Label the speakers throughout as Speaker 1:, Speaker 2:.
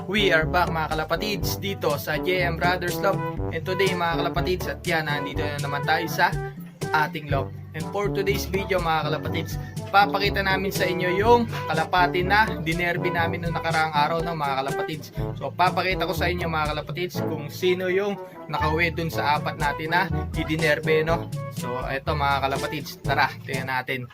Speaker 1: We are back mga kalapatids dito sa JM Brothers Love. And today mga kalapatids, at yan, nandito na naman tayo sa ating love. And for today's video mga kalapatids, papakita namin sa inyo yung kalapati na dinerby namin noong nakaraang araw ng mga kalapatids. So papakita ko sa inyo mga kalapatids kung sino yung nakauwi dun sa apat natin na idinerby, no? So eto mga kalapatids, tara, tingnan natin.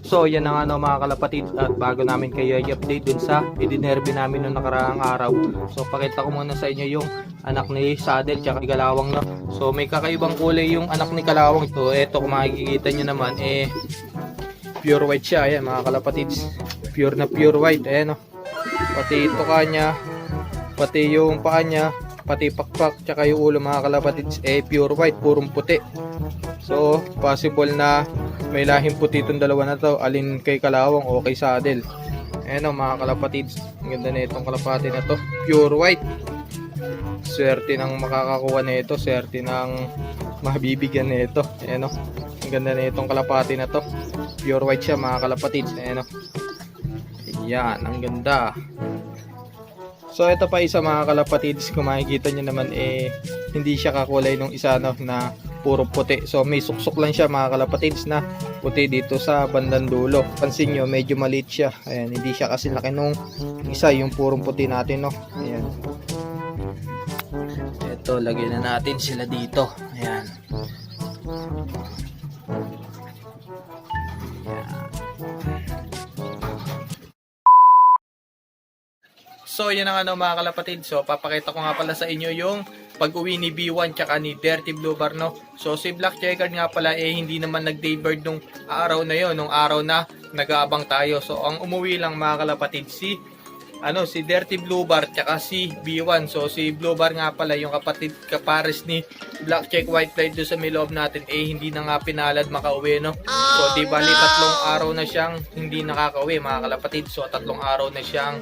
Speaker 1: So yan na nga mga kalapatid, at bago namin kayo i-update dun sa idinerby namin noong nakaraang araw. So pakita ko muna sa inyo yung anak ni Sadel tsaka ni Kalawang, no? So may kakaibang kulay yung anak ni Kalawang. So eto, kung makikita nyo naman, pure white siya. Ayan mga kalapatids, pure na pure white. Ayan, no? Pati ito kanya, pati yung paa nya, pati pakpak tsaka yung ulo mga kalapatids, pure white, purong puti. So possible na may lahing puti itong dalawa na to, alin kay Kalawang o kay Sadel. Ayan o mga kalapatids, ang ganda na itong kalapati na to, pure white. Swerte ng makakakuha na ito, swerte ng mabibigyan na ito. Ayan o, ang ganda na itong kalapati na to, pure white siya mga kalapatids. Ayan o, ayan, ang ganda. So ito pa isa mga kalapatids, kung makikita nyo naman, hindi siya kakulay nung isa, no, na puro puti. So may suksok lang siya mga kalapatids na puti dito sa bandang dulo. Pansin nyo, medyo maliit siya. Ayan, hindi siya kasi laki nung isa, yung purong puti natin, no. Ayan. Ito, lagyan na natin sila dito. Ayan. So yun ang mga kalapatid. So papakita ko nga pala sa inyo yung pag-uwi ni B1 tsaka ni Dirty Blue Bar, no. So si Black Checkered nga pala hindi naman nag-daybird nung araw na yon, nung araw na nag-aabang tayo. So ang umuwi lang mga kalapatid si Dirty Blue Bar tsaka si B1. So si Blue Bar nga pala yung kapares ni Black Check White Flight doon sa may loob natin, hindi na nga pinalad makauwi, no. So di bali 3 araw na siyang hindi nakakauwi mga kalapatid. So 3 araw na siyang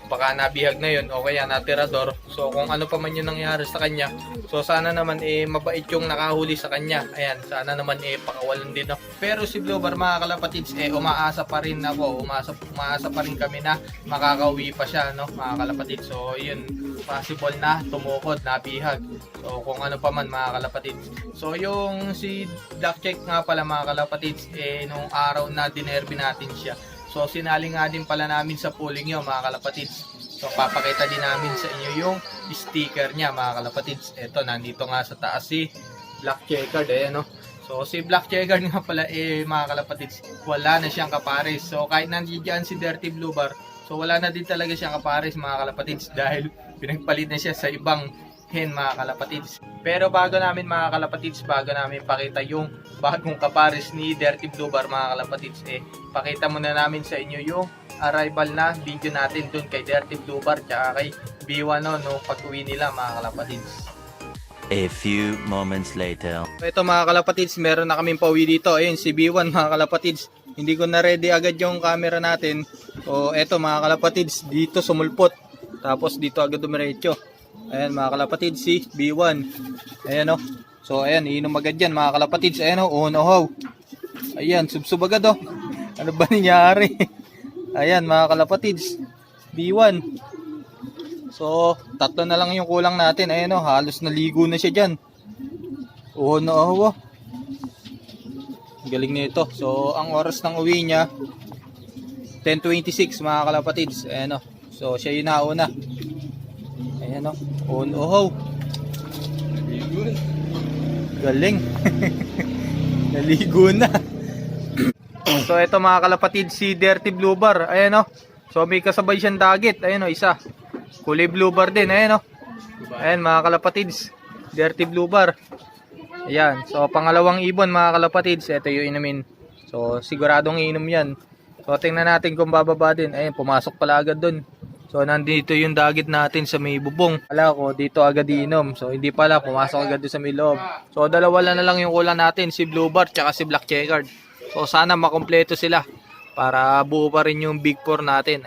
Speaker 1: baka nabihag na yun o kaya natirador. So kung ano pa man yung nangyari sa kanya, so sana naman mabait yung nakahuli sa kanya. Ayan, sana naman pakawalan din, no? Pero si Blue Bar mga kalapatids, umaasa pa rin ako, umaasa pa rin kami na makakauwi pa siya, no mga kalapatids. So yun, possible na tumukod, nabihag. So kung ano pa man mga kalapatids. So yung si Black Check nga pala mga kalapatids, nung araw na dinerby natin siya, so sinali nga din pala namin sa pooling yun mga kalapatids. So papakita din namin sa inyo yung sticker niya mga kalapatids. Ito, nandito nga sa taas si Black Checkered, no. So si Black Checkered nga pala mga kalapatids, wala na siyang kapares. So kahit nandiyan si Dirty Blue Bar, so wala na din talaga siyang kapares mga kalapatids, dahil pinagpalit na siya sa ibang hen mga kalapatids. Pero bago namin mga kalapatids, bago namin pakita yung bagong kapares ni Dirty Blue Bar mga kalapatids, pakita muna namin sa inyo yung arrival na video natin dun kay Dirty Blue Bar tsaka kay B1, no pag-uwi nila mga kalapatids.
Speaker 2: A few moments later.
Speaker 1: Ito mga kalapatids, meron na kaming pauwi dito. Ayun si B1 mga kalapatids, hindi ko na ready agad yung camera natin. So eto mga kalapatids, dito sumulpot, tapos dito agad dumiretso. Ayan mga kalapatids, si B1. Ayan, no. So ayan, iinom agad yan mga kalapatids. Ayan, no, oh. Ayan, subsub agad, oh. Ano ba nangyari? Ayan mga kalapatids, B1. So 3 na lang yung kulang natin. Ayan, no, halos naligo na siya dyan. Oh. Galing nito. So ang oras ng uwi niya 10:26 mga kalapatids. Ayan, no. So siya yung nauna. Ayan, no. Oh. Galing. Naligo na. So ito mga kalapatid, si Dirty Blue Bar. Ayan, no. So may kasabay siyang dagit. Ayan, no, isa. Kulay Blue Bar din. Ayan, no. Ayan mga kalapatids, Dirty Blue Bar. Ayan. So pangalawang ibon mga kalapatids, ito yung inumin. So siguradong iinom yan. So tingnan natin kung bababa din. Ayan, pumasok pala agad dun. So nandito yung dagit natin sa may bubong. Wala ko dito agad iinom. So hindi pala, pumasok agad doon sa may loob. So dalawa na lang yung kulang natin, si Blue Bar tsaka si Black Checkered. So sana makompleto sila para buo pa rin yung Big 4 natin.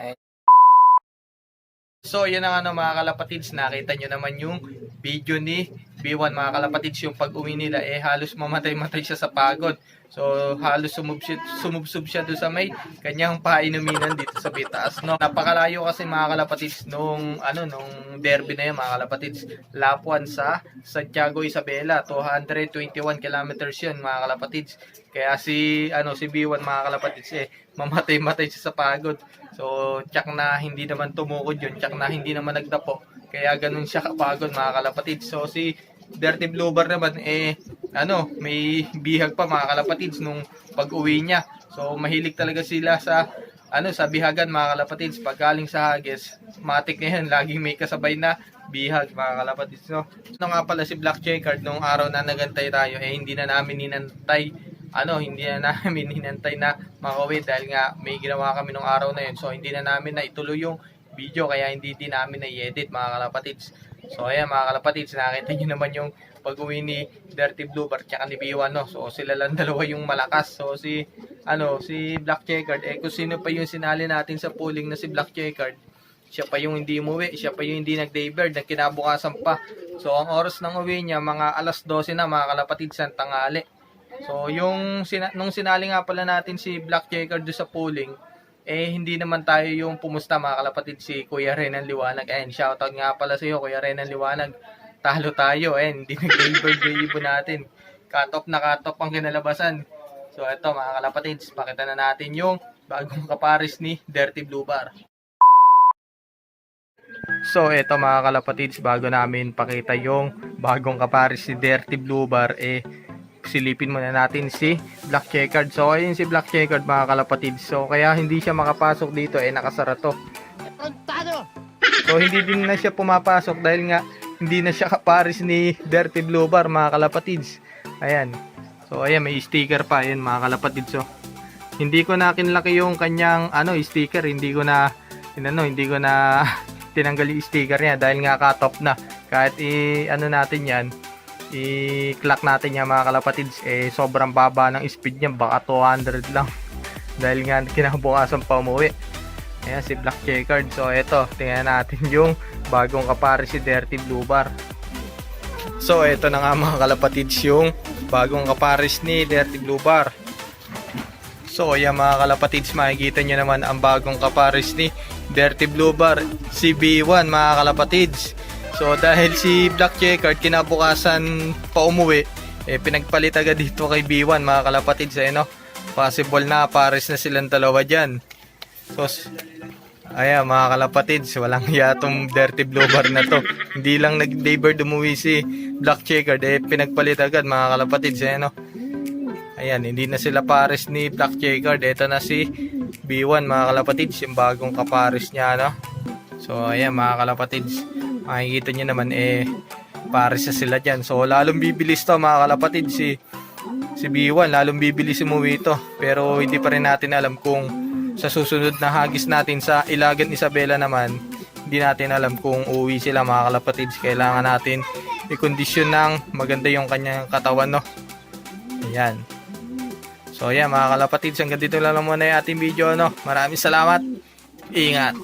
Speaker 1: So, yan ang mga kalapatids, nakita nyo naman yung video ni B1 mga kalapatids, yung pag-uwi nila halos mamatay-matay siya sa pagod. So, halos sumubsob siya doon sa may kanyang painuminan dito sa Bitaas, no. Napakalayo kasi mga kalapatids nung derby na yun mga kalapatids. Lapuan sa Santiago Isabela, 221 kilometers yun mga kalapatids. Kaya si B1 mga kalapatids mamatay-matay siya sa pagod. So, tsak na hindi naman tumukod yun, tsak na hindi naman nagdapo. Kaya ganun siya kapagod mga kalapatids. So, si Dirty Blue Bar naman, may bihag pa mga kalapatids nung pag-uwi niya. So, mahilig talaga sila sa bihagan mga kalapatids. Pag galing sa hagis, matik na yan, laging may kasabay na bihag mga kalapatids. No? Nga pala si Black Checkered, nung araw na nagantay tayo, hindi na namin hinantay na makauwi dahil nga may ginawa kami nung araw na yun. So hindi na namin na ituloy yung video, kaya hindi din namin na i-edit mga kalapatids. So ayan mga kalapatids, nakita nyo naman yung pag-uwi ni Dirty Blue Bar tsaka ni B1, no. So sila lang dalawa yung malakas. So si Black Checkered, kung sino pa yung sinali natin sa pooling na si Black Checkered, siya pa yung hindi umuwi, siya pa yung hindi nag-daybird, nagkinabukasan pa. So ang oras ng uwi niya mga alas 12 na mga kalapatids ng tanghali. So, nung sinali nga pala natin si Black Checkered doon sa polling, hindi naman tayo yung pumusta mga kalapatid, si Kuya Renan Liwanag. Shoutout nga pala sa iyo, Kuya Renan Liwanag. Talo tayo, hindi nag-daybird yung ibon natin. Cut-off ang kinalabasan. So, ito mga kalapatids, pakita na natin yung bagong kaparis ni Dirty Blue Bar. So, ito mga kalapatids, bago namin pakita yung bagong kaparis ni Dirty Blue Bar, silipin muna natin si Black Checkered. So ayun si Black Checkered mga kalapatid. So kaya hindi siya makapasok dito, nakasara to. So hindi din na siya pumapasok dahil nga hindi na siya kaparis ni Dirty Blue Bar mga kalapatids. Ayan. So ayan, may sticker pa ayan mga kalapatids. So hindi ko na kinlaki yung kanyang sticker, hindi ko na tinanggal yung sticker niya dahil nga cut-off na. Kahit natin yan, i-clock natin yan mga kalapatids, sobrang baba ng speed niya, baka 200 lang dahil nga kinabukasan pa umuwi. Ayan si Black Checkered. So eto, tingnan natin yung bagong kaparis si Dirty Blue Bar. So eto na nga mga kalapatids yung bagong kaparis ni Dirty Blue Bar. So ayan mga kalapatids, makikita nyo naman ang bagong kaparis ni Dirty Blue Bar, si B1 mga kalapatids. So dahil si Black Checkered kinabukasan pa umuwi, pinagpalit agad dito kay B1 mga kalapatids, possible na pares na silang dalawa dyan. So ayan mga kalapatids, walang yatong Dirty Blue Bar na to. Hindi lang nag-daybird umuwi si Black Checkered, pinagpalit agad mga kalapatids, ayan, hindi na sila pares ni Black Checkered. Ito na si B1 mga kalapatids, yung bagong kapares niya, So ayan mga kalapatids, makikita nyo naman pares na sila dyan. So lalong bibilis to mga kalapatid, si B1 lalong bibilis umuwi ito. Pero hindi pa rin natin alam kung sa susunod na hagis natin sa Ilagan Isabela naman, hindi natin alam kung uwi sila mga kalapatid. Kailangan natin i-kondisyon ng maganda yung kanyang katawan, ayan. So ayan mga kalapatid, hanggang dito lang muna yung ating video, Maraming salamat, ingat.